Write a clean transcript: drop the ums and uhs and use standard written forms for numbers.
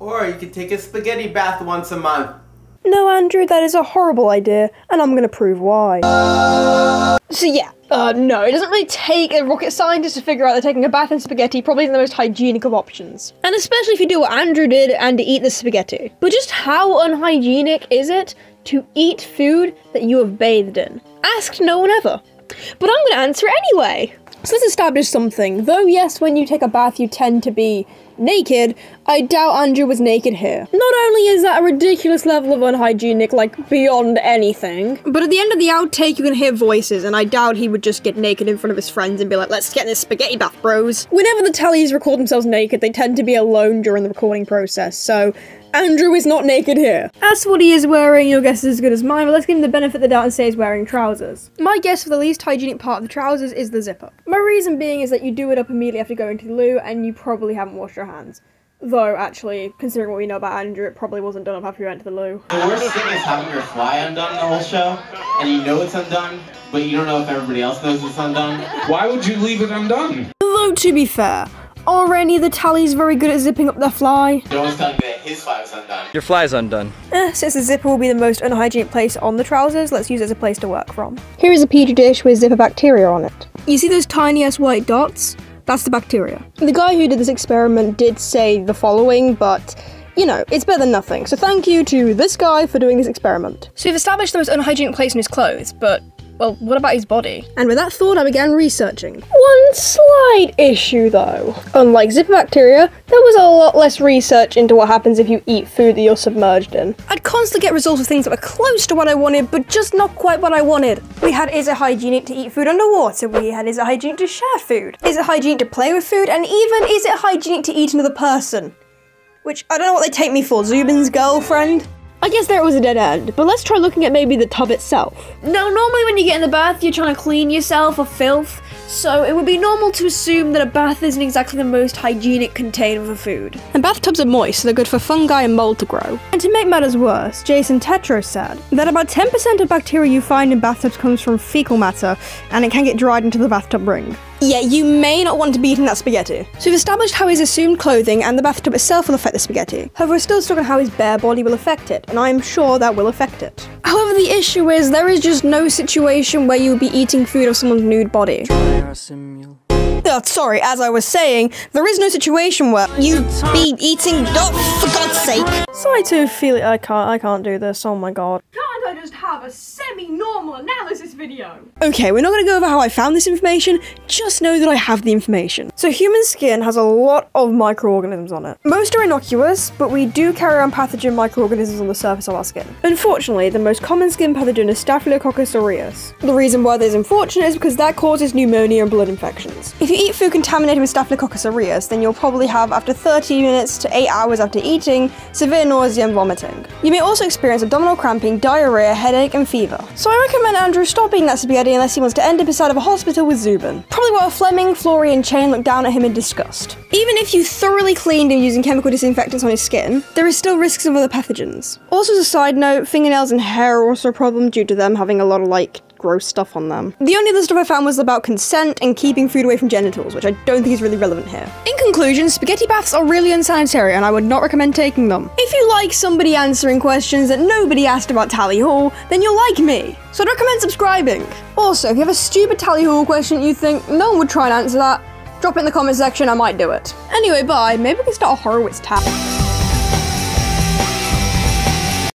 Or you could take a spaghetti bath once a month. No, Andrew, that is a horrible idea, and I'm gonna prove why. So yeah, no, it doesn't really take a rocket scientist to figure out that taking a bath in spaghetti probably isn't the most hygienic of options. And especially if you do what Andrew did and eat the spaghetti. But just how unhygienic is it to eat food that you have bathed in? Asked no one ever. But I'm gonna answer anyway. So let's establish something. Though yes, when you take a bath you tend to be naked, I doubt Andrew was naked here. Not only is that a ridiculous level of unhygienic, like beyond anything, but at the end of the outtake you can hear voices, and I doubt he would just get naked in front of his friends and be like, let's get in this spaghetti bath, bros. Whenever the Tallys record themselves naked, they tend to be alone during the recording process, so Andrew is not naked here. As for what he is wearing, your guess is as good as mine, but let's give him the benefit of the doubt and say he's wearing trousers. My guess for the least hygienic part of the trousers is the zipper. My reason being is that you do it up immediately after going to the loo, and you probably haven't washed your hands. Though, actually, considering what we know about Andrew, it probably wasn't done up after you went to the loo. The worst thing is having your fly undone the whole show, and you know it's undone, but you don't know if everybody else knows it's undone. Why would you leave it undone? Though, to be fair, are any of the Tallys very good at zipping up their fly? Joe's telling me that his fly was undone. Your fly's undone. Since the zipper will be the most unhygienic place on the trousers, let's use it as a place to work from. Here is a petri dish with zipper bacteria on it. You see those tiny ass white dots? That's the bacteria. The guy who did this experiment did say the following, but you know, it's better than nothing. So thank you to this guy for doing this experiment. So we've established the most unhygienic place in his clothes, but well, what about his body? And with that thought, I began researching. One slight issue though. Unlike zipper bacteria, there was a lot less research into what happens if you eat food that you're submerged in. I'd constantly get results of things that were close to what I wanted, but just not quite what I wanted. We had, is it hygienic to eat food underwater? We had, is it hygienic to share food? Is it hygienic to play with food? And even, is it hygienic to eat another person? Which, I don't know what they take me for, Zubin's girlfriend? I guess there was a dead end, but let's try looking at maybe the tub itself. Now, normally when you get in the bath, you're trying to clean yourself of filth, so it would be normal to assume that a bath isn't exactly the most hygienic container for food. And bathtubs are moist, so they're good for fungi and mold to grow. And to make matters worse, Jason Tetro said that about 10% of bacteria you find in bathtubs comes from fecal matter, and it can get dried into the bathtub ring. Yeah, you may not want to be eating that spaghetti. So we've established how his assumed clothing and the bathtub itself will affect the spaghetti. However, we're still stuck on how his bare body will affect it, and I'm sure that will affect it. However, the issue is there is just no situation where you'll be eating food of someone's nude body. Sorry, as I was saying, there is no situation where you'd be eating, oh, for God's sake. Sorry to feel it, I can't do this, oh my god. Can't I just have a semi-normal analysis video? Okay, we're not gonna go over how I found this information, just know that I have the information. So human skin has a lot of microorganisms on it. Most are innocuous, but we do carry around pathogen microorganisms on the surface of our skin. Unfortunately, the most common skin pathogen is Staphylococcus aureus. The reason why that is unfortunate is because that causes pneumonia and blood infections. If you eat food contaminated with Staphylococcus aureus, then you'll probably have, after 30 minutes to 8 hours after eating, severe nausea and vomiting. You may also experience abdominal cramping, diarrhea, headache, and fever. So I recommend Andrew stop eating that spaghetti unless he wants to end up inside of a hospital with Zubin. Probably while Fleming, Flory, and Chain look down at him in disgust. Even if you thoroughly cleaned him using chemical disinfectants on his skin, there is still risks of other pathogens. Also, as a side note, fingernails and hair are also a problem due to them having a lot of, like, gross stuff on them. The only other stuff I found was about consent and keeping food away from genitals, which I don't think is really relevant here. In conclusion, spaghetti baths are really unsanitary and I would not recommend taking them. If you like somebody answering questions that nobody asked about Tally Hall, then you'll like me. So I'd recommend subscribing. Also, if you have a stupid Tally Hall question you think no one would try and answer that, drop it in the comment section, I might do it. Anyway, bye. Maybe we can start a Horowitz tab.